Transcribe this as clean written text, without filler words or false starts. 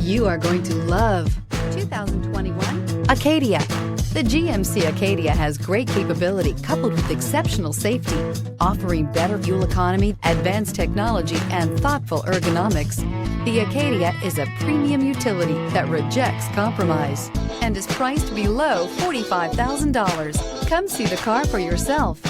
You are going to love 2021 Acadia. The GMC Acadia has great capability coupled with exceptional safety, offering better fuel economy, advanced technology, and thoughtful ergonomics. The Acadia is a premium utility that rejects compromise and is priced below $45,000. Come see the car for yourself.